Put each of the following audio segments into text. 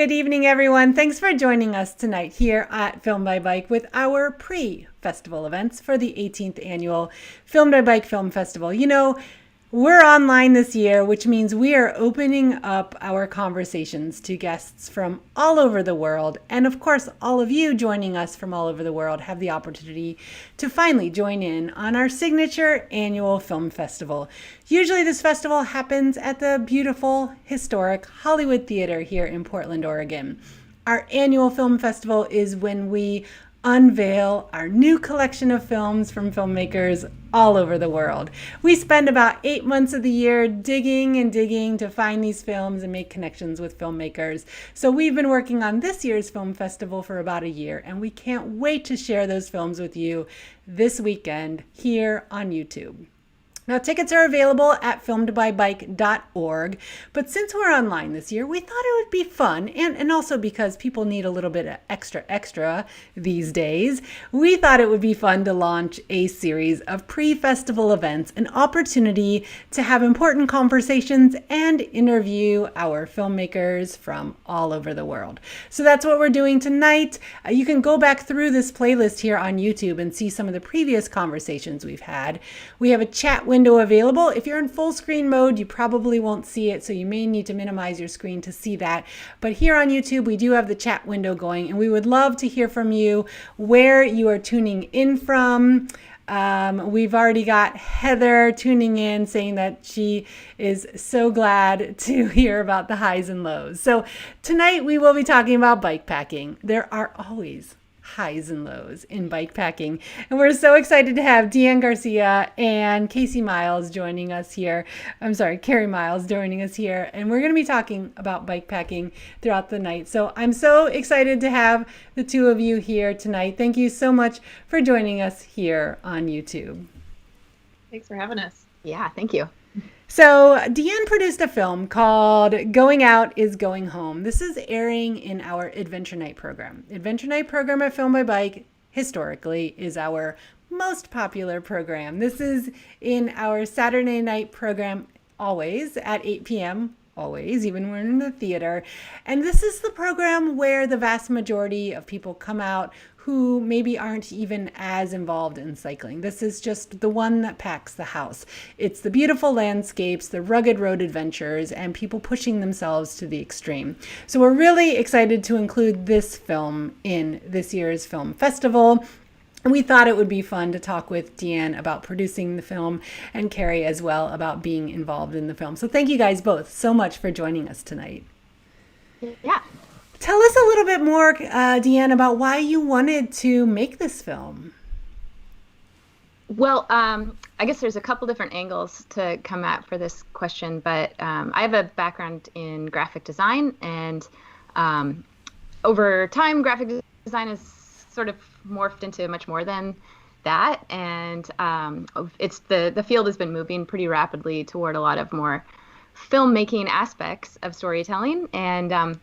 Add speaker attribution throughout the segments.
Speaker 1: Good evening, everyone. Thanks for joining us tonight here at Film by Bike with our pre-festival events for the 18th annual Film by Bike Film Festival. You know, we're online this year, which means we are opening up our conversations to guests from all over the world. And of course, all of you joining us from all over the world have the opportunity to finally join in on our signature annual film festival. Usually this festival happens at the beautiful, historic Hollywood Theater here in Portland, Oregon. Our annual film festival is when we unveil our new collection of films from filmmakers all over the world. We spend about 8 months of the year digging and digging to find these films and make connections with filmmakers. So we've been working on this year's film festival for about a year, and we can't wait to share those films with you this weekend here on YouTube. Now, tickets are available at filmedbybike.org, but since we're online this year, we thought it would be fun, and also because people need a little bit of extra these days, we thought it would be fun to launch a series of pre-festival events, an opportunity to have important conversations and interview our filmmakers from all over the world. So that's what we're doing tonight. You can go back through this playlist here on YouTube and see some of the previous conversations we've had. We have a chat window available. If you're in full screen mode, you probably won't see it, so you may need to minimize your screen to see that. But here on YouTube, we do have the chat window going, and we would love to hear from you where you are tuning in from. We've already got Heather tuning in saying that she is so glad to hear about the highs and lows. So tonight we will be talking about bike packing. There are always highs and lows in bike packing. And we're so excited to have Deann Garcia and Carrie Miles joining us here. And we're going to be talking about bike packing throughout the night. So I'm so excited to have the two of you here tonight. Thank you so much for joining us here on YouTube.
Speaker 2: Thanks for having us.
Speaker 3: Yeah, thank you.
Speaker 1: So Deann produced a film called Going Out is Going Home. This is airing in our Adventure Night program. Adventure Night program at Film by Bike historically is our most popular program. This is in our Saturday night program always at 8 p.m. Always, even when we're in the theater. And this is the program where the vast majority of people come out who maybe aren't even as involved in cycling. This is just the one that packs the house. It's the beautiful landscapes, the rugged road adventures, and people pushing themselves to the extreme. So we're really excited to include this film in this year's film festival. And we thought it would be fun to talk with Deann about producing the film and Carrie as well about being involved in the film. So thank you guys both so much for joining us tonight.
Speaker 3: Yeah.
Speaker 1: Tell us a little bit more, Deann, about why you wanted to make this film.
Speaker 3: Well, I guess there's a couple different angles to come at for this question, but I have a background in graphic design, and over time, graphic design has sort of morphed into much more than that, and it's the field has been moving pretty rapidly toward a lot of more filmmaking aspects of storytelling, and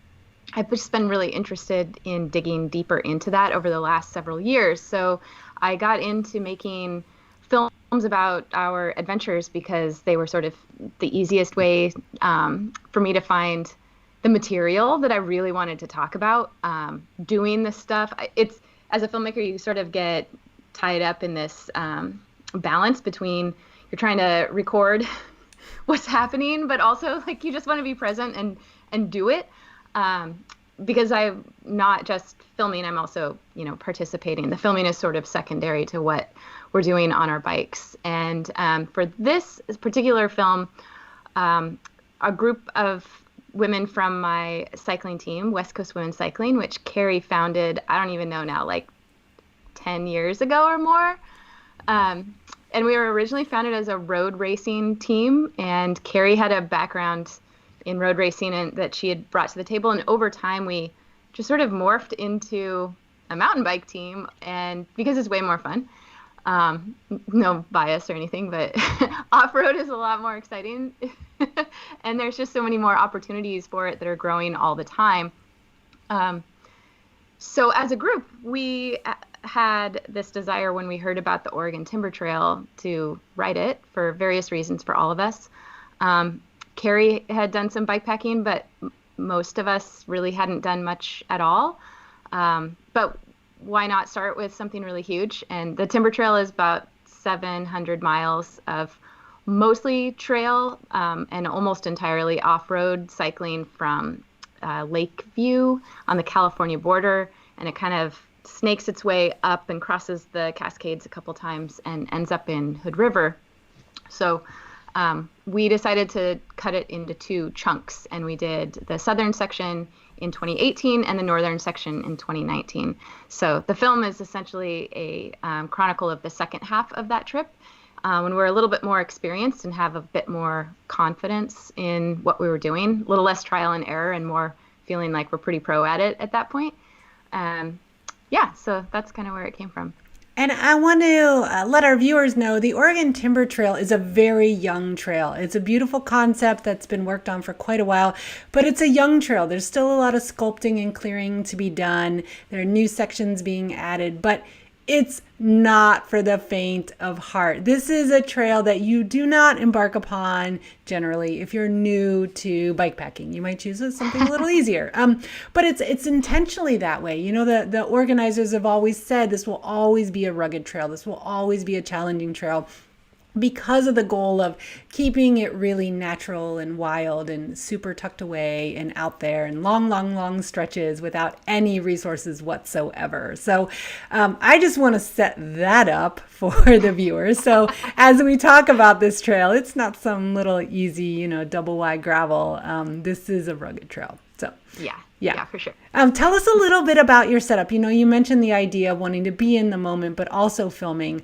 Speaker 3: I've just been really interested in digging deeper into that over the last several years. So I got into making films about our adventures because they were sort of the easiest way for me to find the material that I really wanted to talk about. Doing this stuff, it's as a filmmaker, you sort of get tied up in this balance between you're trying to record what's happening, but also like you just want to be present and do it. Because I'm not just filming, I'm also, participating. The filming is sort of secondary to what we're doing on our bikes. And for this particular film, a group of women from my cycling team, West Coast Women Cycling, which Carrie founded, I don't even know now, like 10 years ago or more. And we were originally founded as a road racing team, and Carrie had a background in road racing and that she had brought to the table, and over time we just sort of morphed into a mountain bike team, and because it's way more fun, no bias or anything, but off-road is a lot more exciting and there's just so many more opportunities for it that are growing all the time. So as a group, we had this desire when we heard about the Oregon Timber Trail to write it for various reasons for all of us. Carrie had done some bike packing, but most of us really hadn't done much at all. But why not start with something really huge? And the Timber Trail is about 700 miles of mostly trail and almost entirely off-road cycling from Lakeview on the California border. And it kind of snakes its way up and crosses the Cascades a couple times and ends up in Hood River. So we decided to cut it into 2 chunks, and we did the southern section in 2018 and the northern section in 2019. So the film is essentially a chronicle of the second half of that trip, when we're a little bit more experienced and have a bit more confidence in what we were doing, a little less trial and error and more feeling like we're pretty pro at it at that point. Yeah, so that's kind of where it came from.
Speaker 1: And I want to let our viewers know the Oregon Timber Trail is a very young trail. It's a beautiful concept that's been worked on for quite a while, but it's a young trail. There's still a lot of sculpting and clearing to be done. There are new sections being added, but it's not for the faint of heart. This is a trail that you do not embark upon generally if you're new to bikepacking. You might choose something a little easier. But it's intentionally that way. You know, the organizers have always said this will always be a rugged trail. This will always be a challenging trail, because of the goal of keeping it really natural and wild and super tucked away and out there and long, long, long stretches without any resources whatsoever. So I just want to set that up for the viewers. So as we talk about this trail, it's not some little easy, double wide gravel. This is a rugged trail. So
Speaker 3: yeah, for sure.
Speaker 1: Tell us a little bit about your setup. You mentioned the idea of wanting to be in the moment, but also filming.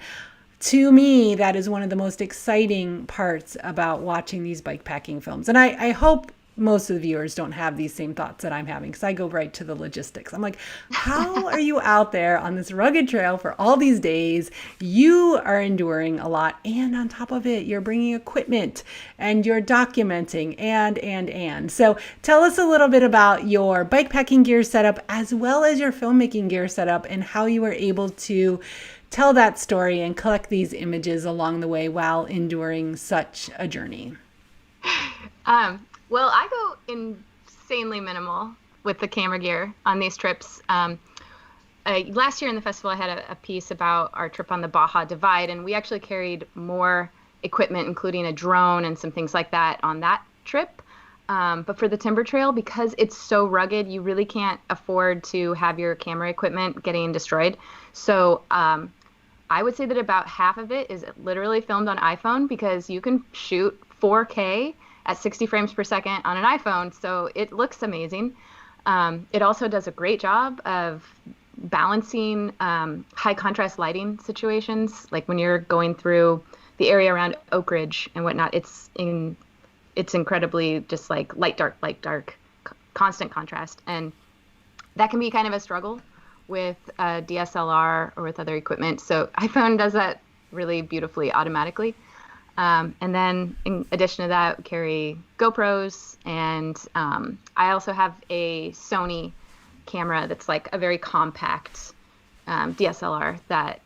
Speaker 1: To me, that is one of the most exciting parts about watching these bikepacking films. And I hope most of the viewers don't have these same thoughts that I'm having, because I go right to the logistics. I'm like, how are you out there on this rugged trail for all these days? You are enduring a lot. And on top of it, you're bringing equipment and you're documenting and. So tell us a little bit about your bikepacking gear setup as well as your filmmaking gear setup and how you were able to tell that story and collect these images along the way while enduring such a journey.
Speaker 3: Well, I go insanely minimal with the camera gear on these trips. Last year in the festival, I had a piece about our trip on the Baja Divide, and we actually carried more equipment, including a drone and some things like that on that trip. But for the Timber Trail, because it's so rugged, you really can't afford to have your camera equipment getting destroyed. So I would say that about half of it is literally filmed on iPhone, because you can shoot 4K at 60 frames per second on an iPhone. So it looks amazing. It also does a great job of balancing high contrast lighting situations. Like when you're going through the area around Oak Ridge and whatnot, it's incredibly just like light, dark, constant contrast. And that can be kind of a struggle with a DSLR or with other equipment. So iPhone does that really beautifully automatically. And then in addition to that, we carry GoPros, and I also have a Sony camera that's like a very compact DSLR that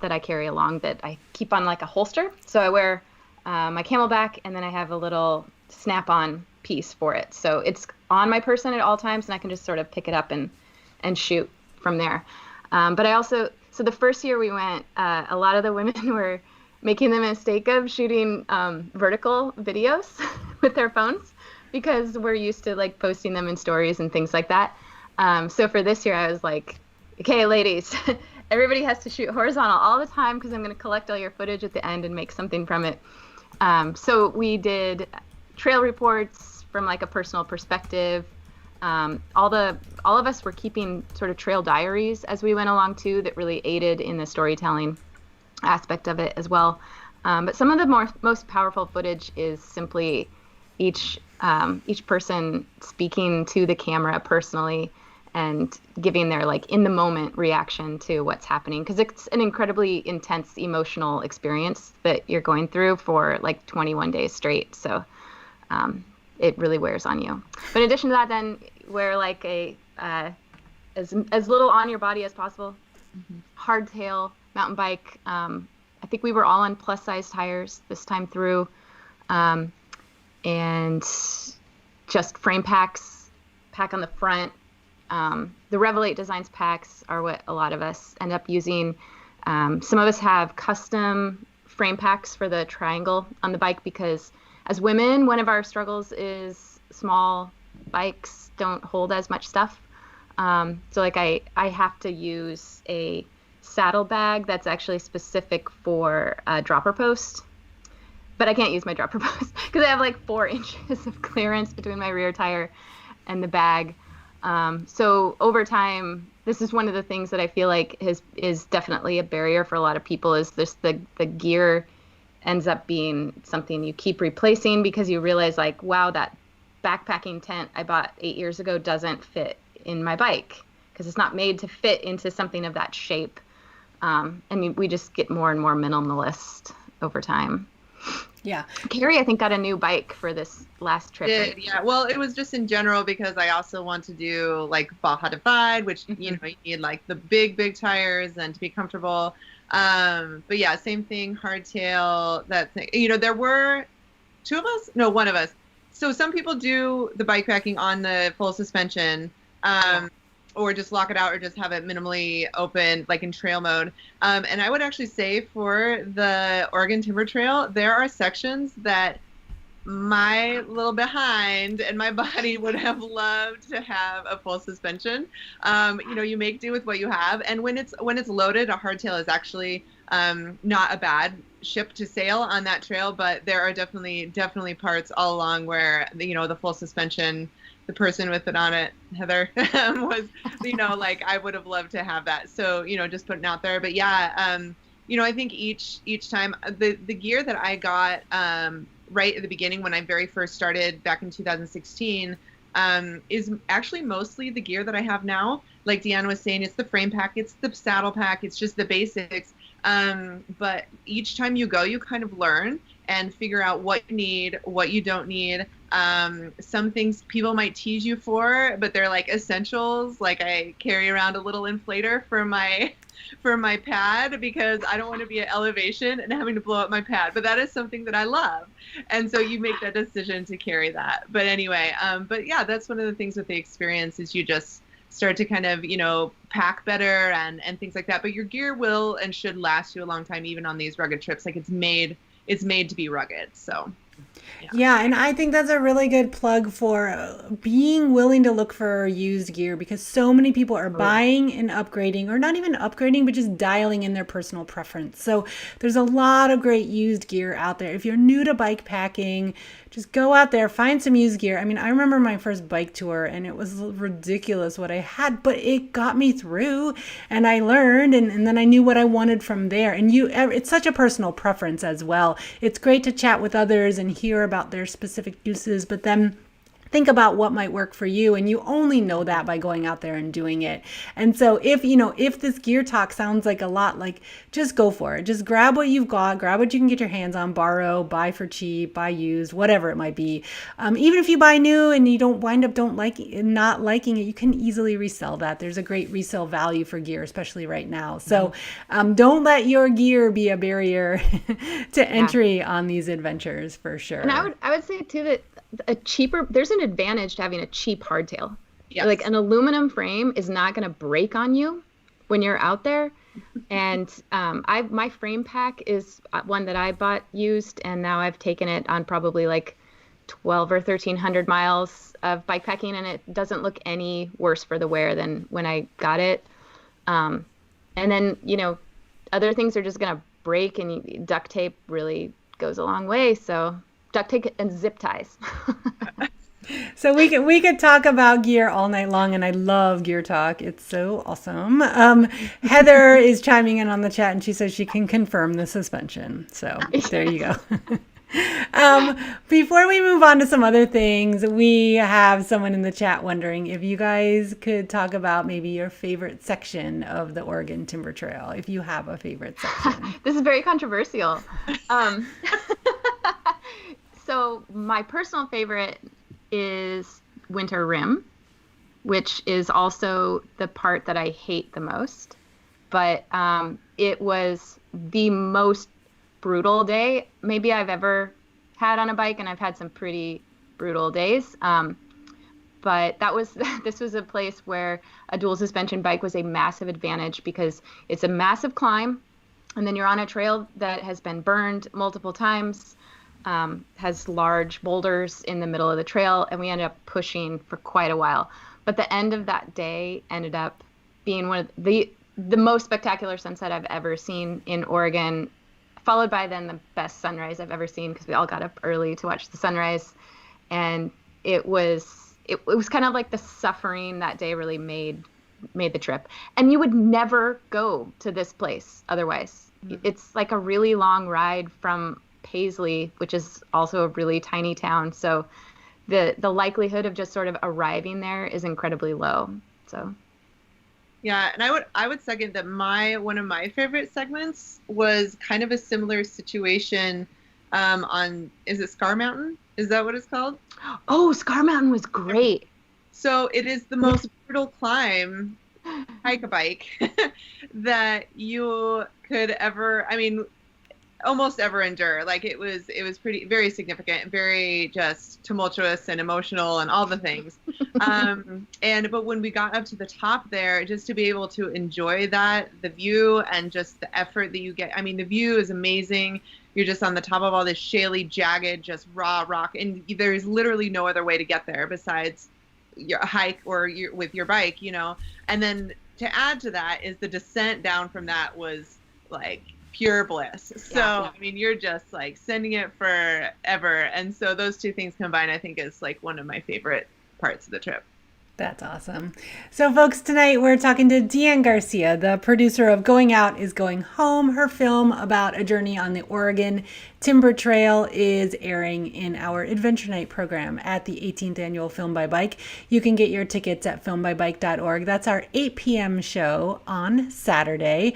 Speaker 3: I carry along, that I keep on like a holster. So I wear my Camelback, and then I have a little snap-on piece for it. So it's on my person at all times, and I can just sort of pick it up and shoot from there. But I also, so the first year we went, a lot of the women were making the mistake of shooting vertical videos with their phones, because we're used to like posting them in stories and things like that. So for this year, I was like, okay, ladies, everybody has to shoot horizontal all the time, because I'm going to collect all your footage at the end and make something from it. So we did trail reports from like a personal perspective. All of us were keeping sort of trail diaries as we went along too, that really aided in the storytelling aspect of it as well. But some of the most powerful footage is simply each person speaking to the camera personally and giving their like in the moment reaction to what's happening, because it's an incredibly intense emotional experience that you're going through for like 21 days straight. So it really wears on you. But in addition to that, then wear like a as little on your body as possible. Hardtail mountain bike. I think we were all on plus size tires this time through, and just frame packs pack on the front. The Revelate Designs packs are what a lot of us end up using. Some of us have custom frame packs for the triangle on the bike because as women, one of our struggles is small bikes don't hold as much stuff. So like I have to use a saddle bag that's actually specific for a dropper post, but I can't use my dropper post because I have like 4 inches of clearance between my rear tire and the bag. So over time, this is one of the things that I feel like is definitely a barrier for a lot of people is this, the gear ends up being something you keep replacing because you realize like, wow, that backpacking tent I bought 8 years ago doesn't fit in my bike because it's not made to fit into something of that shape. And we just get more and more minimalist over time.
Speaker 1: Yeah.
Speaker 3: Carrie, I think, got a new bike for this last trip.
Speaker 2: Yeah. Well, it was just in general because I also want to do like Baja Divide, which, you need like the big tires and to be comfortable. But yeah, same thing, hardtail, that thing. There were one of us. So some people do the bikepacking on the full suspension. Or just lock it out or just have it minimally open, like in trail mode. And I would actually say for the Oregon Timber Trail, there are sections that my little behind and my body would have loved to have a full suspension. You make do with what you have. And when it's loaded, a hardtail is actually not a bad ship to sail on that trail, but there are definitely parts all along where, the full suspension, the person with it on it, Heather, was, like I would have loved to have that. So, just putting it out there. But yeah, I think each time the gear that I got right at the beginning when I very first started back in 2016 is actually mostly the gear that I have now. Like Deann was saying, it's the frame pack, it's the saddle pack, it's just the basics. But each time you go, you kind of learn and figure out what you need, what you don't need. Some things people might tease you for, but they're like essentials. Like I carry around a little inflator for my pad because I don't want to be at elevation and having to blow up my pad. But that is something that I love. And so you make that decision to carry that. But anyway, but yeah, that's one of the things with the experience is you just start to kind of, pack better and things like that. But your gear will and should last you a long time, even on these rugged trips. Like it's made to be rugged. So.
Speaker 1: Yeah, and I think that's a really good plug for being willing to look for used gear because so many people are buying and upgrading, or not even upgrading, but just dialing in their personal preference. So there's a lot of great used gear out there. If you're new to bike packing, just go out there, find some used gear. I mean, I remember my first bike tour and it was ridiculous what I had, but it got me through and I learned and then I knew what I wanted from there. And it's such a personal preference as well. It's great to chat with others and hear about their specific uses, but then think about what might work for you. And you only know that by going out there and doing it. And so if this gear talk sounds like a lot, like just go for it. Just grab what you've got, grab what you can get your hands on, borrow, buy for cheap, buy used, whatever it might be. Even if you buy new and you don't wind up not liking it, you can easily resell that. There's a great resale value for gear, especially right now. So don't let your gear be a barrier to entry on these adventures for sure.
Speaker 3: And I would say too that there's an advantage to having a cheap hardtail.
Speaker 2: Yes.
Speaker 3: Like an aluminum frame is not going to break on you when you're out there. And my frame pack is one that I bought used, and now I've taken it on probably like 12 or 1300 miles of bikepacking, and it doesn't look any worse for the wear than when I got it. And then, other things are just going to break, and duct tape really goes a long way. So duct tape and zip ties.
Speaker 1: So we could talk about gear all night long, and I love gear talk. It's so awesome. Heather is chiming in on the chat, and she says she can confirm the suspension. So there you go. Before we move on to some other things, we have someone in the chat wondering if you guys could talk about maybe your favorite section of the Oregon Timber Trail, if you have a favorite section.
Speaker 3: This is very controversial. So my personal favorite is Winter Rim, which is also the part that I hate the most. But it was the most brutal day maybe I've ever had on a bike, and I've had some pretty brutal days. But this was a place where a dual suspension bike was a massive advantage because it's a massive climb, and then you're on a trail that has been burned multiple times, has large boulders in the middle of the trail, and we ended up pushing for quite a while. But the end of that day ended up being one of the most spectacular sunset I've ever seen in Oregon, followed by then the best sunrise I've ever seen, because we all got up early to watch the sunrise. And it was kind of like the suffering that day really made the trip. And you would never go to this place otherwise. Mm-hmm. It's like a really long ride from Paisley, which is also a really tiny town. So the likelihood of just sort of arriving there is incredibly low. So
Speaker 2: yeah, and I would second that one of my favorite segments was kind of a similar situation on, is it Scar Mountain? Is that what it's called?
Speaker 3: Oh, Scar Mountain was great.
Speaker 2: So it is the most brutal climb, hike a bike, that you could ever, I mean, almost ever endure. Like it was very significant, very just tumultuous and emotional and all the things. But when we got up to the top there, just to be able to enjoy that, the view and just the effort that you get. I mean, the view is amazing. You're just on the top of all this shaly, jagged, just raw rock. And there's literally no other way to get there besides your hike or with your bike, you know. And then to add to that is the descent down from that was like pure bliss. So, yeah. I mean, you're just like sending it forever. And so those two things combined, I think, is like one of my favorite parts of the trip.
Speaker 1: That's awesome. So folks, tonight we're talking to Deann Garcia, the producer of Going Out is Going Home. Her film about a journey on the Oregon Timber Trail is airing in our Adventure Night program at the 18th Annual Film by Bike. You can get your tickets at filmbybike.org. That's our 8 p.m. show on Saturday.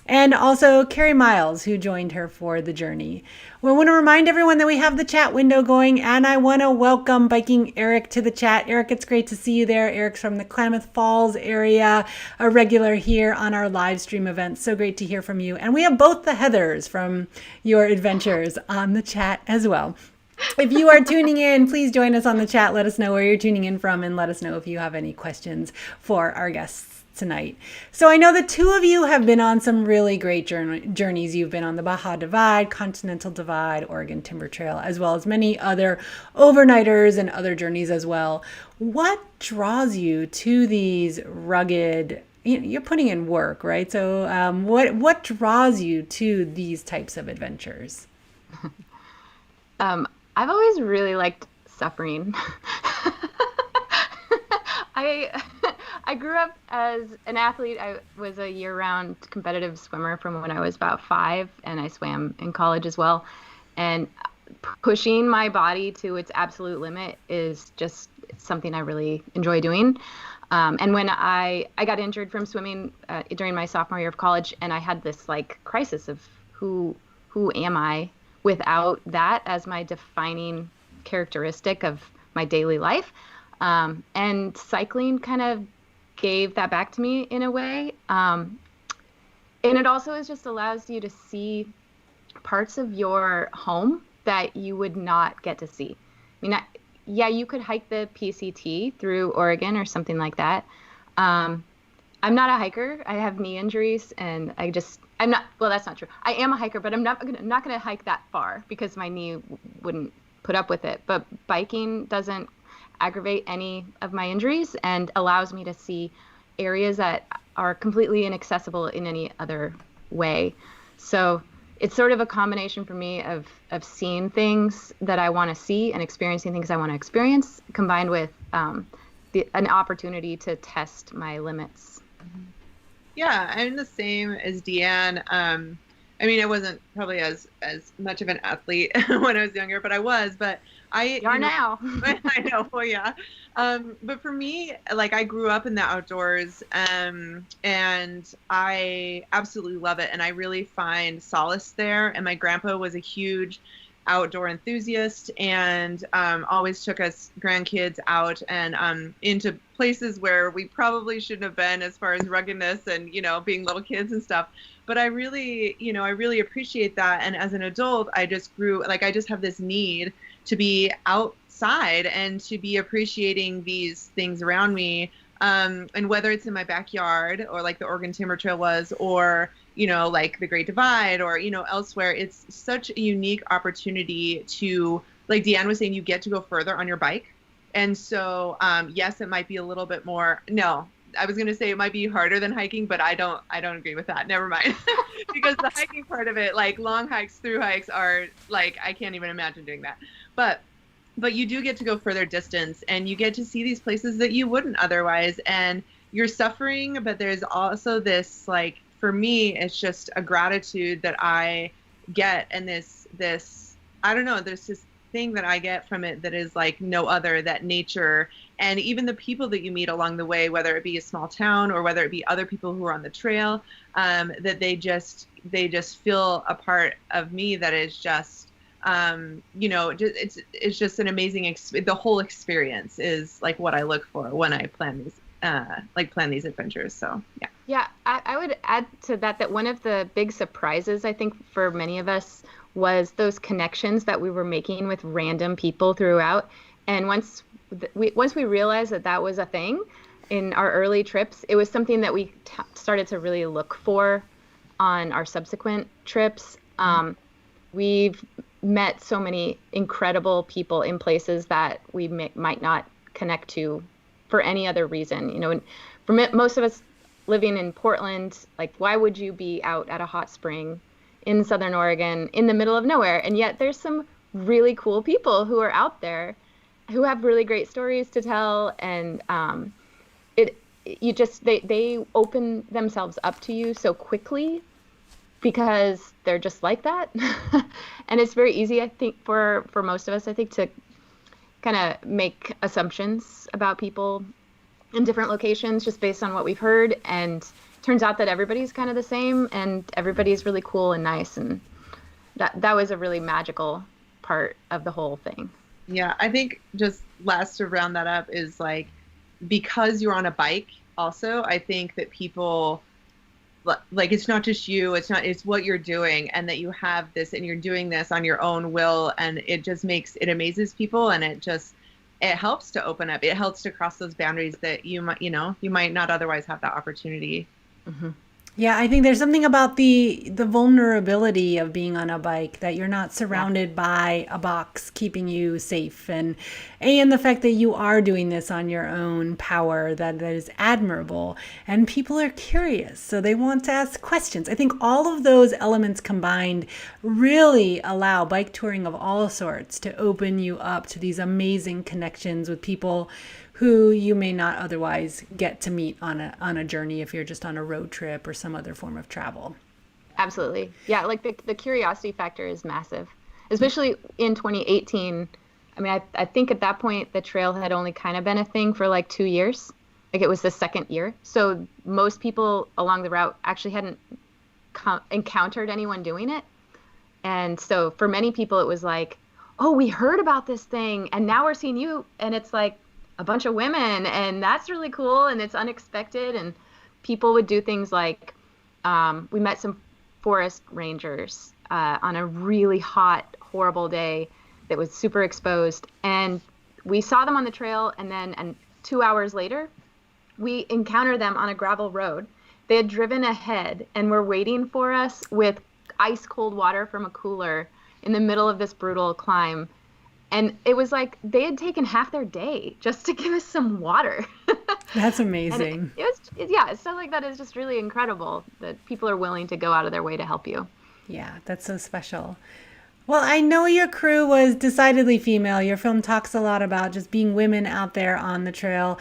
Speaker 1: And also Carrie Miles, who joined her for the journey. We want to remind everyone that we have the chat window going, and I want to welcome Biking Eric to the chat. Eric, it's great to see you there. Eric's from the Klamath Falls area, a regular here on our live stream events. So great to hear from you. And we have both the Heathers from your adventures on the chat as well. If you are tuning in, please join us on the chat. Let us know where you're tuning in from, and let us know if you have any questions for our guests tonight. So I know the two of you have been on some really great journeys. You've been on the Baja Divide, Continental Divide, Oregon Timber Trail, as well as many other overnighters and other journeys as well. What draws you to these rugged, you're putting in work, right? So what draws you to these types of adventures?
Speaker 3: I've always really liked suffering. I grew up as an athlete. I was a year-round competitive swimmer from when I was about 5, and I swam in college as well. And pushing my body to its absolute limit is just something I really enjoy doing. And when I got injured from swimming during my sophomore year of college, and I had this like crisis of who am I without that as my defining characteristic of my daily life. And cycling kind of gave that back to me in a way. And it also just allows you to see parts of your home that you would not get to see. I mean, you could hike the PCT through Oregon or something like that. I'm not a hiker. I have knee injuries, and I'm not, well, that's not true. I am a hiker, but I'm not going to hike that far because my knee wouldn't put up with it. But biking doesn't aggravate any of my injuries and allows me to see areas that are completely inaccessible in any other way. So it's sort of a combination for me of seeing things that I want to see and experiencing things I want to experience, combined with an opportunity to test my limits.
Speaker 2: Yeah, I'm the same as Deann. I mean, I wasn't probably as much of an athlete when I was younger, but I was. But you are
Speaker 3: now.
Speaker 2: I know. Well, yeah. But for me, like, I grew up in the outdoors, and I absolutely love it. And I really find solace there. And my grandpa was a huge outdoor enthusiast, and always took us grandkids out and into places where we probably shouldn't have been as far as ruggedness and, being little kids and stuff. But I really appreciate that. And as an adult, I just grew, like, I just have this need to be outside and to be appreciating these things around me. And whether it's in my backyard or like the Oregon Timber Trail was, or, you know, like the Great Divide or, you know, elsewhere, it's such a unique opportunity to, like Deann was saying, you get to go further on your bike. And so, yes, it might be a little bit more, no, I was going to say it might be harder than hiking, but I don't agree with that. Never mind. Because the hiking part of it, like long hikes, through hikes are like, I can't even imagine doing that. But you do get to go further distance and you get to see these places that you wouldn't otherwise. And you're suffering, but there's also this, like, for me, it's just a gratitude that I get. And this, I don't know, there's this thing that I get from it that is like no other, that nature and even the people that you meet along the way, whether it be a small town or whether it be other people who are on the trail, that they just feel a part of me that is just, you know, it's just an amazing, the whole experience is like what I look for when I plan these adventures. So, yeah.
Speaker 3: Yeah, I would add to that one of the big surprises, I think, for many of us was those connections that we were making with random people throughout. And once we realized that was a thing in our early trips, it was something that we started to really look for on our subsequent trips. We've met so many incredible people in places that we might not connect to for any other reason. You know, and for most of us living in Portland, like, why would you be out at a hot spring in Southern Oregon in the middle of nowhere? And yet there's some really cool people who are out there who have really great stories to tell. And they open themselves up to you so quickly because they're just like that. And it's very easy, I think, for most of us, I think, to kind of make assumptions about people in different locations just based on what we've heard. And turns out that everybody's kind of the same and everybody's really cool and nice. And that was a really magical part of the whole thing.
Speaker 2: Yeah, I think just last to round that up is like, because you're on a bike also, I think that people, like, it's not just you, it's what you're doing, and that you have this and you're doing this on your own will, and it just amazes people, and it helps to open up. It helps to cross those boundaries that you might not otherwise have that opportunity.
Speaker 3: Mm-hmm.
Speaker 1: Yeah, I think there's something about the vulnerability of being on a bike, that you're not surrounded by a box keeping you safe, and the fact that you are doing this on your own power, that is admirable. And people are curious, so they want to ask questions. I think all of those elements combined really allow bike touring of all sorts to open you up to these amazing connections with people who you may not otherwise get to meet on a journey if you're just on a road trip or some other form of travel.
Speaker 3: Absolutely. Yeah, like the curiosity factor is massive, especially in 2018. I mean, I think at that point the trail had only kind of been a thing for like 2 years. Like, it was the second year. So most people along the route actually hadn't encountered anyone doing it. And so for many people it was like, oh, we heard about this thing and now we're seeing you, and it's like a bunch of women, and that's really cool, and it's unexpected. And people would do things like, we met some forest rangers on a really hot, horrible day that was super exposed, and we saw them on the trail, and 2 hours later we encountered them on a gravel road. They had driven ahead and were waiting for us with ice cold water from a cooler in the middle of this brutal climb. And it was like they had taken half their day just to give us some water.
Speaker 1: That's amazing.
Speaker 3: Stuff like that is just really incredible, that people are willing to go out of their way to help you.
Speaker 1: Yeah, that's so special. Well, I know your crew was decidedly female. Your film talks a lot about just being women out there on the trail.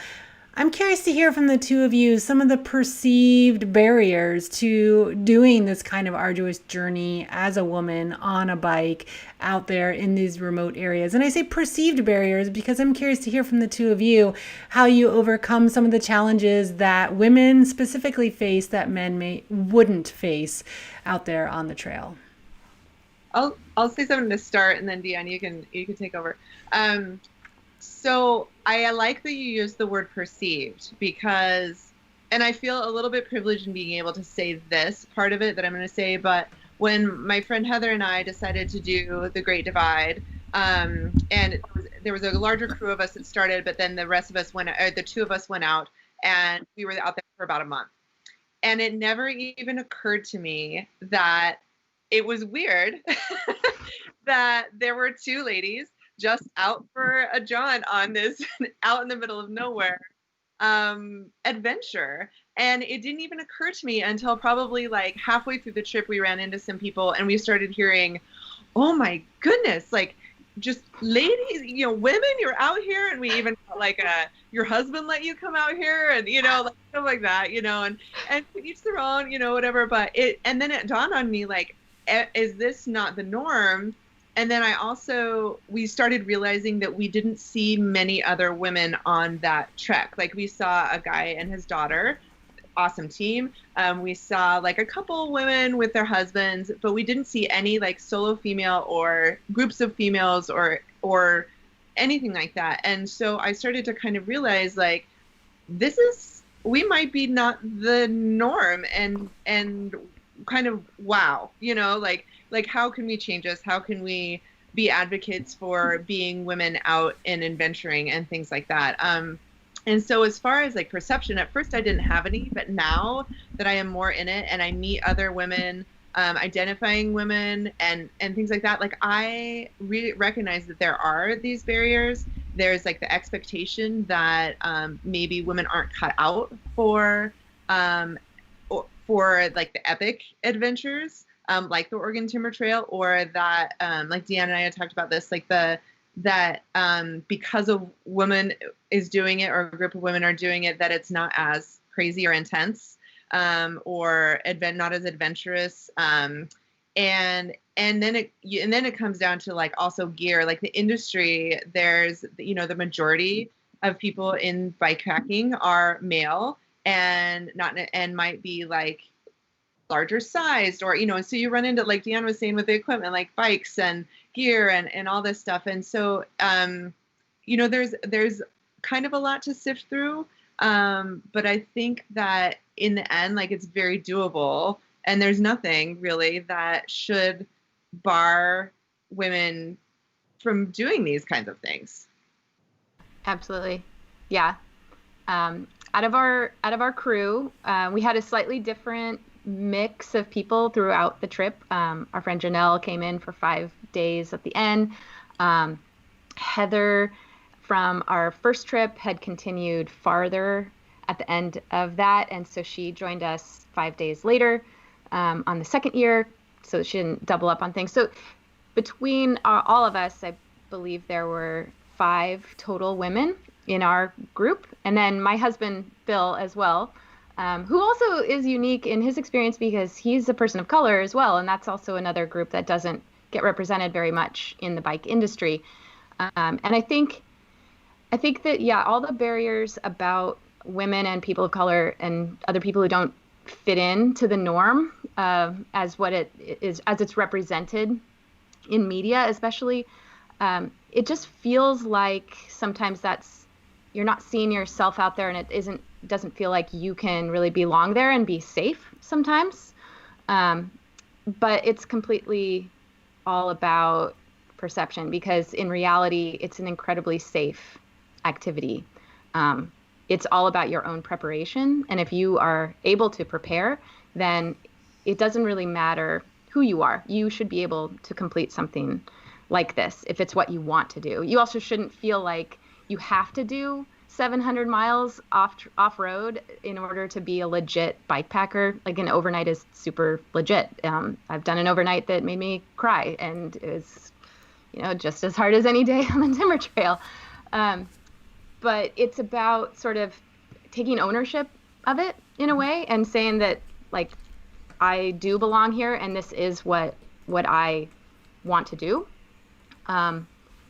Speaker 1: I'm curious to hear from the two of you some of the perceived barriers to doing this kind of arduous journey as a woman on a bike out there in these remote areas. And I say perceived barriers because I'm curious to hear from the two of you how you overcome some of the challenges that women specifically face that men wouldn't face out there on the trail.
Speaker 2: I'll say something to start, and then Deann, you can take over. So I like that you use the word perceived, because, and I feel a little bit privileged in being able to say this part of it that I'm going to say, but when my friend Heather and I decided to do the Great Divide, and there was a larger crew of us that started, but then the rest of us went, the two of us went out, and we were out there for about a month. And it never even occurred to me that it was weird that there were two ladies just out for a jaunt on this out in the middle of nowhere adventure. And it didn't even occur to me until probably like halfway through the trip, we ran into some people and we started hearing, oh my goodness, like just ladies, you know, women, you're out here. And we even got like your husband let you come out here, and, you know, like stuff like that, you know, and each their own, you know, whatever. But and then it dawned on me, like, is this not the norm? And then we started realizing that we didn't see many other women on that trek. Like, we saw a guy and his daughter, awesome team. We saw like a couple women with their husbands, but we didn't see any like solo female or groups of females or anything like that. And so I started to kind of realize, like, we might be not the norm, and kind of, wow, you know, like how can we change this? How can we be advocates for being women out and adventuring and things like that? And so as far as like perception, at first I didn't have any, but now that I am more in it and I meet other women, identifying women and things like that, like, I really recognize that there are these barriers. There's like the expectation that maybe women aren't cut out for like the epic adventures, like the Oregon Timber Trail, or that like Deann and I had talked about this, like that because a woman is doing it, or a group of women are doing it, that it's not as crazy or intense, or not as adventurous. And then it comes down to like also gear, like the industry. There's, you know, the majority of people in bikepacking are male and might be like larger sized, or, you know, so you run into, like Deann was saying, with the equipment, like bikes and gear and all this stuff. And so, you know, there's kind of a lot to sift through. But I think that in the end, like, it's very doable, and there's nothing really that should bar women from doing these kinds of things.
Speaker 3: Absolutely. Yeah. Out of our crew, we had a slightly different mix of people throughout the trip. Our friend Janelle came in for 5 days at the end. Heather from our first trip had continued farther at the end of that, and so she joined us 5 days later on the second year, so that she didn't double up on things. So between all of us, I believe there were 5 total women in our group, and then my husband Bill as well, who also is unique in his experience because he's a person of color as well, and that's also another group that doesn't get represented very much in the bike industry. And I think that, yeah, all the barriers about women and people of color and other people who don't fit into the norm as what it is, as it's represented in media, especially, it just feels like sometimes you're not seeing yourself out there, and it doesn't feel like you can really belong there and be safe sometimes. But it's completely all about perception, because in reality, it's an incredibly safe activity. It's all about your own preparation. And if you are able to prepare, then it doesn't really matter who you are. You should be able to complete something like this if it's what you want to do. You also shouldn't feel like you have to do 700 miles off-road in order to be a legit bike packer. Like, an overnight is super legit. I've done an overnight that made me cry, and it was, you know, just as hard as any day on the timber trail. But it's about sort of taking ownership of it in a way, and saying that, like, I do belong here, and this is what I want to do.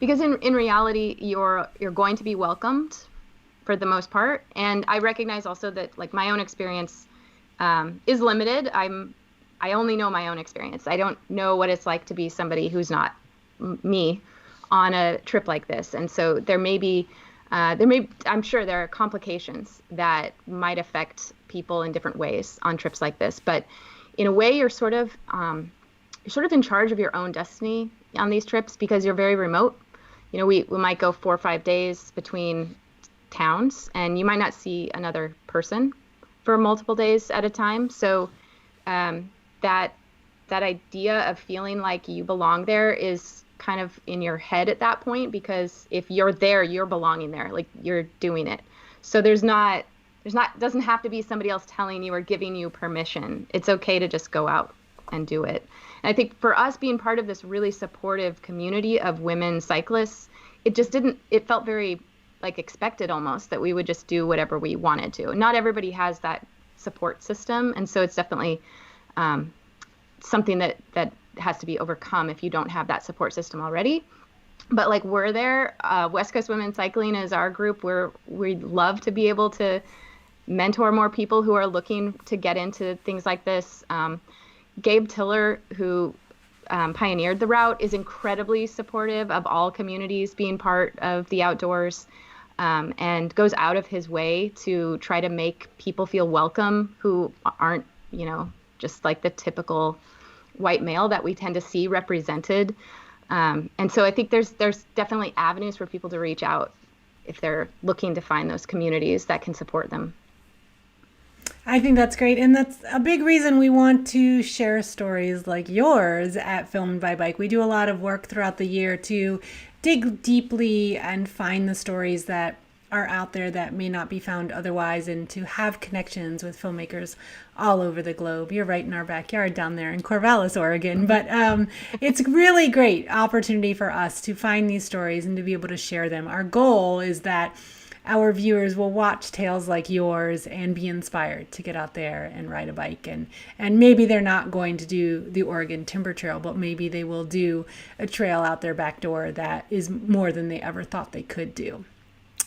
Speaker 3: Because in reality, you're going to be welcomed for the most part. And I recognize also that, like, my own experience is limited. I only know my own experience. I don't know what it's like to be somebody who's not me on a trip like this. And so I'm sure there are complications that might affect people in different ways on trips like this. But in a way, you're sort of in charge of your own destiny on these trips, because you're very remote. we might go 4 or 5 days between towns, and you might not see another person for multiple days at a time. So that idea of feeling like you belong there is kind of in your head at that point, because if you're there, you're belonging there, like you're doing it. So doesn't have to be somebody else telling you or giving you permission. It's okay to just go out and do it. And I think for us, being part of this really supportive community of women cyclists, it felt very like expected almost, that we would just do whatever we wanted to. Not everybody has that support system. And so it's definitely something that has to be overcome if you don't have that support system already. But like, we're there. West Coast Women Cycling is our group where we'd love to be able to mentor more people who are looking to get into things like this. Gabe Tiller, who pioneered the route, is incredibly supportive of all communities being part of the outdoors, and goes out of his way to try to make people feel welcome who aren't, just like the typical white male that we tend to see represented. And so I think there's definitely avenues for people to reach out if they're looking to find those communities that can support them.
Speaker 1: I think that's great. And that's a big reason we want to share stories like yours at Filmed by Bike. We do a lot of work throughout the year to dig deeply and find the stories that are out there that may not be found otherwise, and to have connections with filmmakers all over the globe. You're right in our backyard down there in Corvallis, Oregon. But it's really great opportunity for us to find these stories and to be able to share them. Our goal is that our viewers will watch tales like yours and be inspired to get out there and ride a bike. And maybe they're not going to do the Oregon Timber Trail, but maybe they will do a trail out their back door that is more than they ever thought they could do.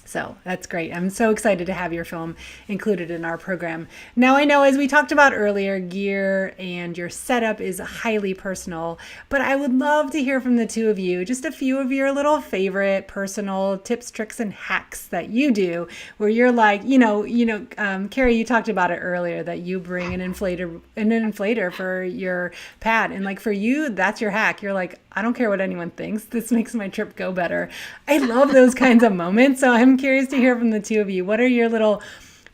Speaker 1: So that's great. I'm so excited to have your film included in our program. Now, I know, as we talked about earlier, gear and your setup is highly personal, but I would love to hear from the two of you just a few of your little favorite personal tips, tricks, and hacks that you do, where you're like, Carrie, you talked about it earlier, that you bring an inflator for your pad. And like, for you, that's your hack. You're like, I don't care what anyone thinks. This makes my trip go better. I love those kinds of moments. So I'm curious to hear from the two of you. What are your little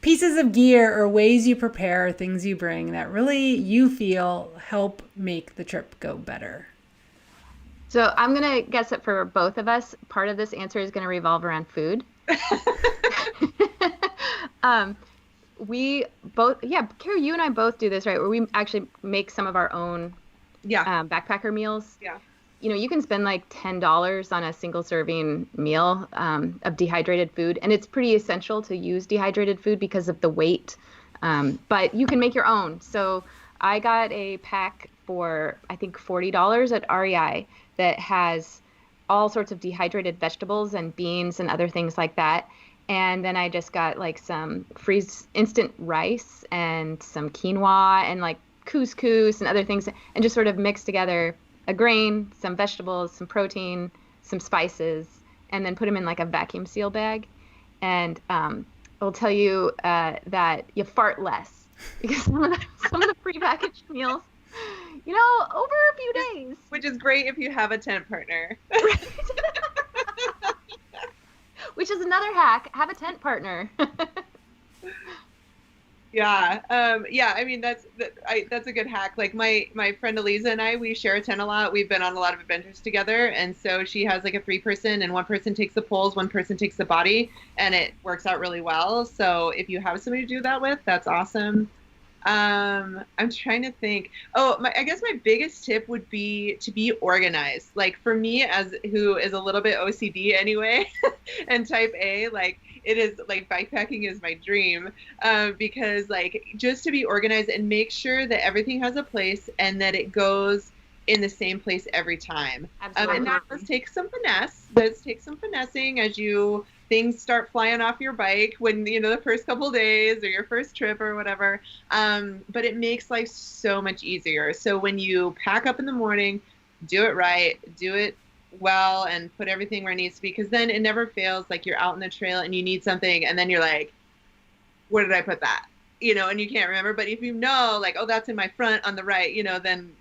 Speaker 1: pieces of gear or ways you prepare, or things you bring that really you feel help make the trip go better?
Speaker 3: So I'm going to guess that for both of us, part of this answer is going to revolve around food. We both, Carrie, you and I both do this, right? Where we actually make some of our own backpacker meals.
Speaker 2: Yeah.
Speaker 3: You can spend like $10 on a single serving meal of dehydrated food. And it's pretty essential to use dehydrated food because of the weight. But you can make your own. So I got a pack for, I think, $40 at REI that has all sorts of dehydrated vegetables and beans and other things like that. And then I just got like some instant rice and some quinoa and like couscous and other things, and just sort of mix together a grain, some vegetables, some protein, some spices, and then put them in like a vacuum seal bag. And I'll tell you that you fart less, because some of the prepackaged meals, over a few days.
Speaker 2: Which is great if you have a tent partner.
Speaker 3: Which is another hack. Have a tent partner.
Speaker 2: Yeah. I mean, that's a good hack. Like my friend Eliza and I, we share a tent a lot. We've been on a lot of adventures together. And so she has like a 3-person, and one person takes the poles, one person takes the body, and it works out really well. So if you have somebody to do that with, that's awesome. I'm trying to think. I guess my biggest tip would be to be organized. Like, for me, who is a little bit OCD anyway, and type A, like, it is like bikepacking is my dream, because like, just to be organized and make sure that everything has a place and that it goes in the same place every time.
Speaker 3: Absolutely.
Speaker 2: And that does take some finesse. Some finessing as things start flying off your bike when, the first couple days or your first trip or whatever. But it makes life so much easier. So when you pack up in the morning, do it right, do it well, and put everything where it needs to be, because then it never fails. Like, you're out in the trail and you need something, and then you're like, where did I put that? And you can't remember. But if like, oh, that's in my front on the right, then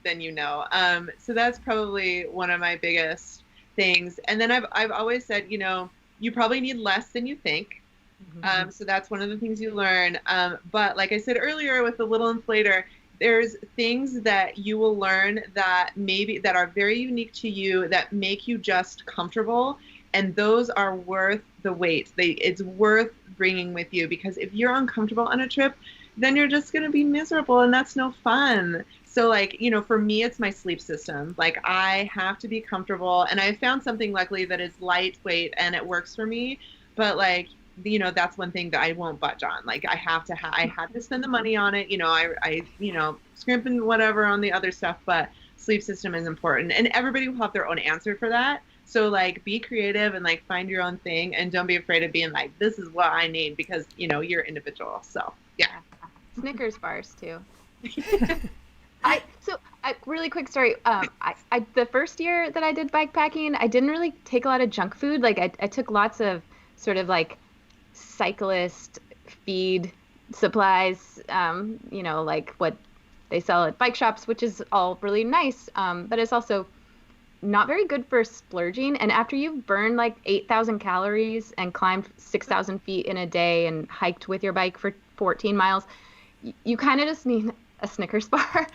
Speaker 2: so that's probably one of my biggest things. And then I've always said, you know, you probably need less than you think. So that's one of the things you learn. But like I said earlier with the little inflator, there's things that you will learn that are very unique to you, that make you just comfortable. And those are worth the wait. It's worth bringing with you, because if you're uncomfortable on a trip, then you're just going to be miserable, and that's no fun. So like, you know, for me, it's my sleep system. Like I have to be comfortable, and I found something luckily that is lightweight and it works for me. But like, you know, that's one thing that I won't budge on. Like I had to spend the money on it. You know, I you know, scrimping whatever on the other stuff, but sleep system is important, and everybody will have their own answer for that. So like be creative and like find your own thing, and don't be afraid of being like, this is what I need, because you know, you're individual. So yeah.
Speaker 3: Snickers bars too. Really quick story. The first year that I did bikepacking, I didn't really take a lot of junk food. Like I took lots of sort of like Cyclist feed supplies, you know, like what they sell at bike shops, which is all really nice. But it's also not very good for splurging. And after you've burned like 8,000 calories and climbed 6,000 feet in a day and hiked with your bike for 14 miles, you kind of just need a Snickers bar.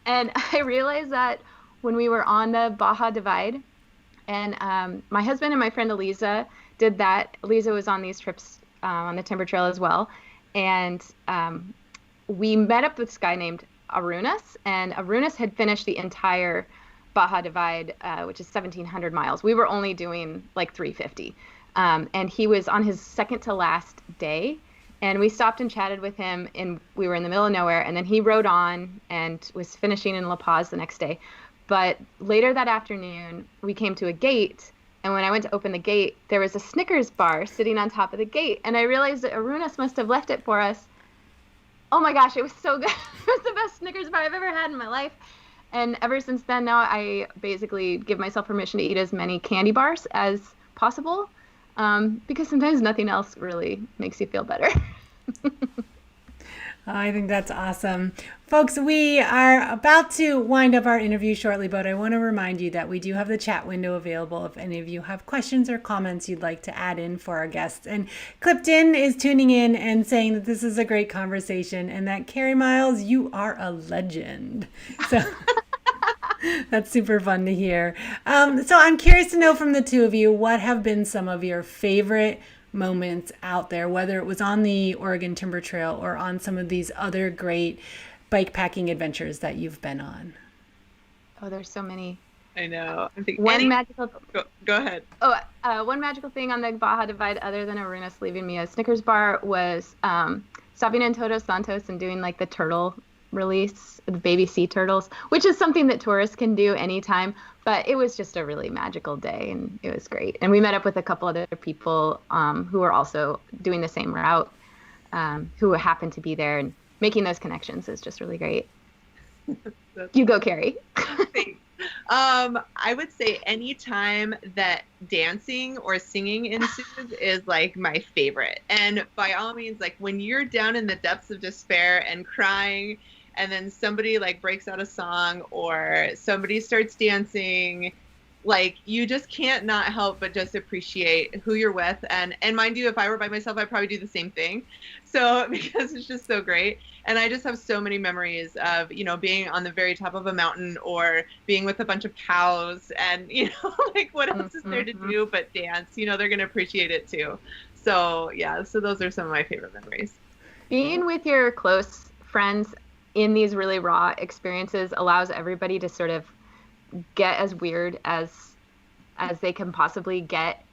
Speaker 3: And I realized that when we were on the Baja Divide, and my husband and my friend Eliza did that. Eliza was on these trips on the Timber Trail as well. And we met up with this guy named Arunas, and Arunas had finished the entire Baja Divide, which is 1,700 miles. We were only doing like 350. And he was on his second to last day. And we stopped and chatted with him, and we were in the middle of nowhere. And then he rode on and was finishing in La Paz the next day. But later that afternoon, we came to a gate. And when I went to open the gate, there was a Snickers bar sitting on top of the gate. And I realized that Arunas must have left it for us. Oh my gosh, it was so good. It was the best Snickers bar I've ever had in my life. And ever since then, now I basically give myself permission to eat as many candy bars as possible. Because sometimes nothing else really makes you feel better.
Speaker 1: I think that's awesome. Folks, we are about to wind up our interview shortly, but I want to remind you that we do have the chat window available if any of you have questions or comments you'd like to add in for our guests. And Clipton is tuning in and saying that this is a great conversation, and that Carrie Miles, you are a legend. So that's super fun to hear. So I'm curious to know from the two of you, what have been some of your favorite moments out there, whether it was on the Oregon Timber Trail or on some of these other great bikepacking adventures that you've been on?
Speaker 3: Oh, there's so many.
Speaker 2: I know. I think
Speaker 3: magical.
Speaker 2: Go ahead.
Speaker 3: One magical thing on the Baja Divide, other than Arunas leaving me a Snickers bar, was stopping in Todos Santos and doing like the turtle release, the baby sea turtles, which is something that tourists can do anytime. But it was just a really magical day, and it was great. And we met up with a couple other people who were also doing the same route, who happened to be there, and making those connections is just really great. You go, Carrie.
Speaker 2: I would say any time that dancing or singing ensues is like my favorite. And by all means, like when you're down in the depths of despair and crying, and then somebody like breaks out a song or somebody starts dancing, like you just can't not help but just appreciate who you're with. And mind you, if I were by myself, I'd probably do the same thing. So because it's just so great. And I just have so many memories of, you know, being on the very top of a mountain or being with a bunch of cows, and, you know, like what else is there to do but dance? You know, they're going to appreciate it too. So yeah, so those are some of my favorite memories.
Speaker 3: Being with your close friends in these really raw experiences allows everybody to sort of get as weird as they can possibly get.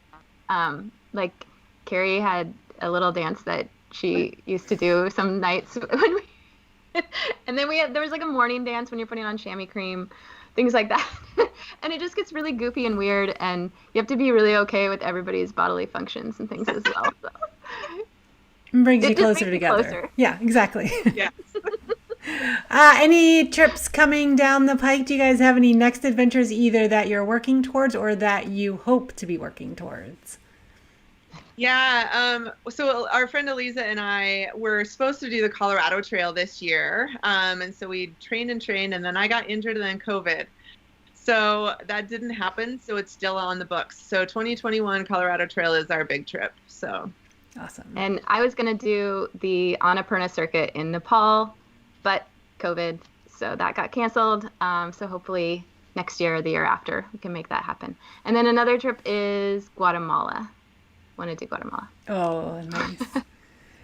Speaker 3: Like Carrie had a little dance that she used to do some nights when and then there was like a morning dance when you're putting on chamois cream, things like that. And it just gets really goofy and weird, and you have to be really okay with everybody's bodily functions and things as well. So.
Speaker 1: Brings you closer together.
Speaker 3: Closer.
Speaker 1: Yeah, exactly.
Speaker 2: Yeah.
Speaker 1: Any trips coming down the pike? Do you guys have any next adventures either that you're working towards or that you hope to be working towards?
Speaker 2: Yeah, so our friend Eliza and I were supposed to do the Colorado Trail this year, and so we trained, and then I got injured and then COVID. So that didn't happen. So it's still on the books. So 2021 Colorado Trail is our big trip. So
Speaker 1: awesome.
Speaker 3: And I was going to do the Annapurna circuit in Nepal, but COVID, so that got canceled. So hopefully next year or the year after we can make that happen. And then another trip is Guatemala. Want to do Guatemala.
Speaker 1: Oh, nice.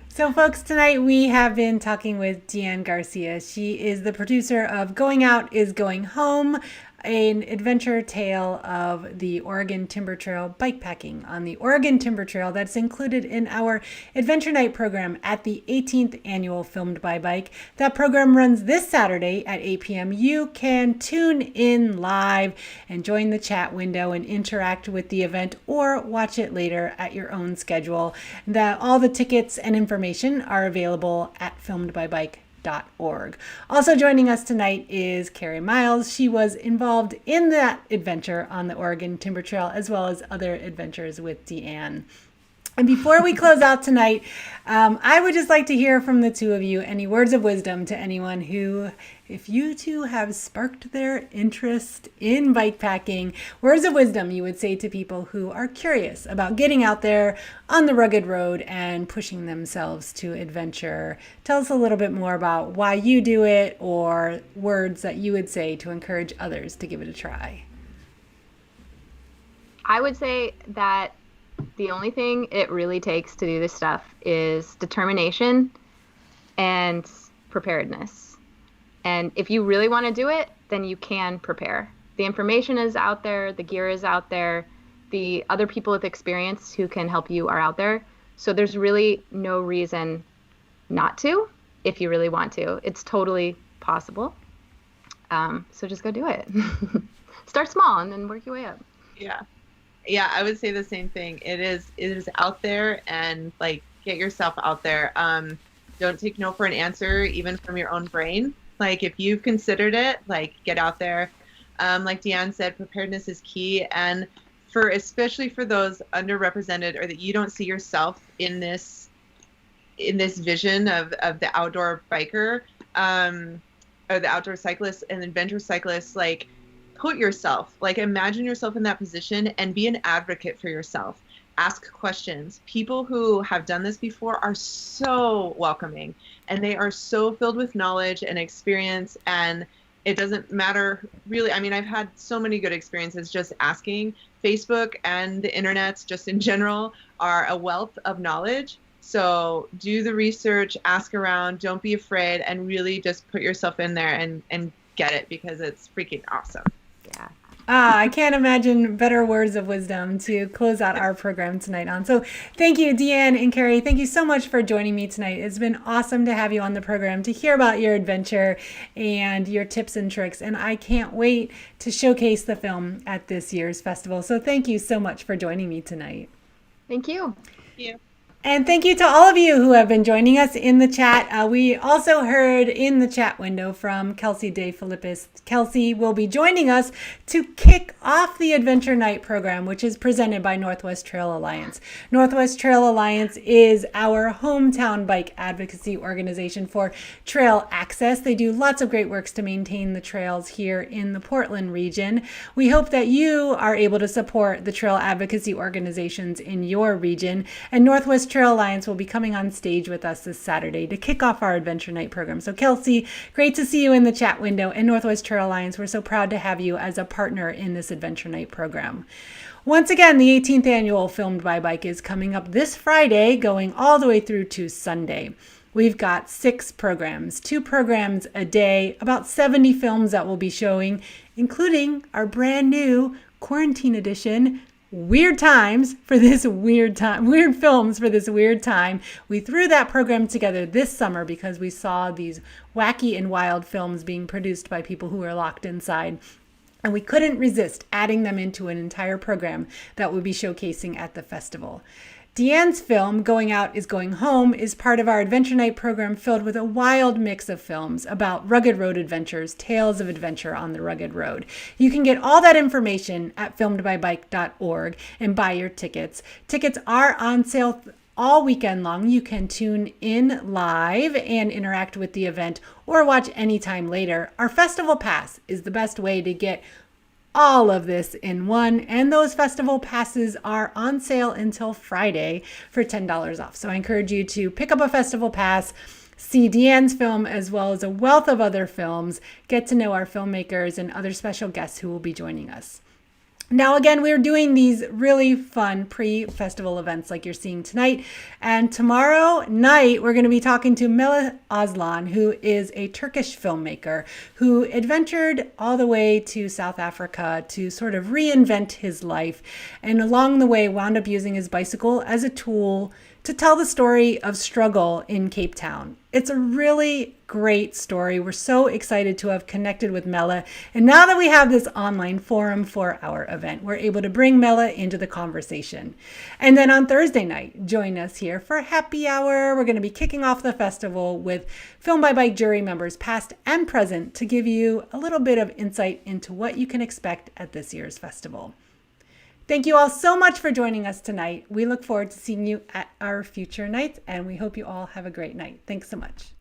Speaker 1: So, folks, tonight we have been talking with Deann Garcia. She is the producer of Going Out is Going Home, an adventure tale of the Oregon Timber Trail bikepacking on the Oregon Timber Trail that's included in our Adventure Night program at the 18th annual Filmed by Bike. That program runs this Saturday at 8 p.m. You can tune in live and join the chat window and interact with the event or watch it later at your own schedule. All the tickets and information are available at filmedbybike.org. Also joining us tonight is Carrie Miles. She was involved in that adventure on the Oregon Timber Trail as well as other adventures with Deann. And before we close out tonight, I would just like to hear from the two of you any words of wisdom to anyone who, if you two have sparked their interest in bikepacking, words of wisdom you would say to people who are curious about getting out there on the rugged road and pushing themselves to adventure. Tell us a little bit more about why you do it or words that you would say to encourage others to give it a try.
Speaker 3: I would say that the only thing it really takes to do this stuff is determination and preparedness. And if you really want to do it, then you can prepare. The information is out there, the gear is out there, the other people with experience who can help you are out there. So there's really no reason not to if you really want to. It's totally possible. So just go do it. Start small and then work your way up.
Speaker 2: Yeah, I would say the same thing. It is out there, and like, get yourself out there. Don't take no for an answer, even from your own brain. Like, if you've considered it, like, get out there. Like Deann said, preparedness is key, and especially for those underrepresented or that you don't see yourself in this vision of the outdoor biker, or the outdoor cyclist and adventure cyclist, like, put yourself, like, imagine yourself in that position and be an advocate for yourself. Ask questions. People who have done this before are so welcoming, and they are so filled with knowledge and experience, and it doesn't matter really. I mean, I've had so many good experiences just asking. Facebook and the internet just in general are a wealth of knowledge. So do the research, ask around, don't be afraid, and really just put yourself in there and get it, because it's freaking awesome.
Speaker 3: Yeah.
Speaker 1: I can't imagine better words of wisdom to close out our program tonight on. So thank you, Deann and Carrie. Thank you so much for joining me tonight. It's been awesome to have you on the program to hear about your adventure and your tips and tricks. And I can't wait to showcase the film at this year's festival. So thank you so much for joining me tonight.
Speaker 3: Thank you.
Speaker 2: Thank you.
Speaker 1: And thank you to all of you who have been joining us in the chat. We also heard in the chat window from Kelsey De Filippis. Kelsey will be joining us to kick off the Adventure Night program, which is presented by Northwest Trail Alliance. Northwest Trail Alliance is our hometown bike advocacy organization for trail access. They do lots of great works to maintain the trails here in the Portland region. We hope that you are able to support the trail advocacy organizations in your region, and Northwest Trail Alliance will be coming on stage with us this Saturday to kick off our Adventure Night program. So Kelsey, great to see you in the chat window. And Northwest Trail Alliance, we're so proud to have you as a partner in this Adventure Night program. Once again, the 18th annual Filmed by Bike is coming up this Friday, going all the way through to Sunday. We've got 6 programs, 2 programs a day, about 70 films that we'll be showing, including our brand new quarantine edition, Weird Times for this weird time, weird films for this weird time. We threw that program together this summer because we saw these wacky and wild films being produced by people who were locked inside. And we couldn't resist adding them into an entire program that we'll be showcasing at the festival. Deann's film, Going Out is Going Home, is part of our Adventure Night program filled with a wild mix of films about rugged road adventures, tales of adventure on the rugged road. You can get all that information at filmedbybike.org and buy your tickets. Tickets are on sale all weekend long. You can tune in live and interact with the event or watch anytime later. Our festival pass is the best way to get all of this in one. And those festival passes are on sale until Friday for $10 off. So I encourage you to pick up a festival pass, see Deann's film as well as a wealth of other films, get to know our filmmakers and other special guests who will be joining us. Now, again, we're doing these really fun pre-festival events like you're seeing tonight. And tomorrow night, we're going to be talking to Mela Aslan, who is a Turkish filmmaker who adventured all the way to South Africa to sort of reinvent his life. And along the way, wound up using his bicycle as a tool to tell the story of struggle in Cape Town. It's a really great story. We're so excited to have connected with Mela. And now that we have this online forum for our event, we're able to bring Mela into the conversation. And then on Thursday night, join us here for happy hour. We're going to be kicking off the festival with Film by Bike jury members, past and present, to give you a little bit of insight into what you can expect at this year's festival. Thank you all so much for joining us tonight. We look forward to seeing you at our future nights, and we hope you all have a great night. Thanks so much.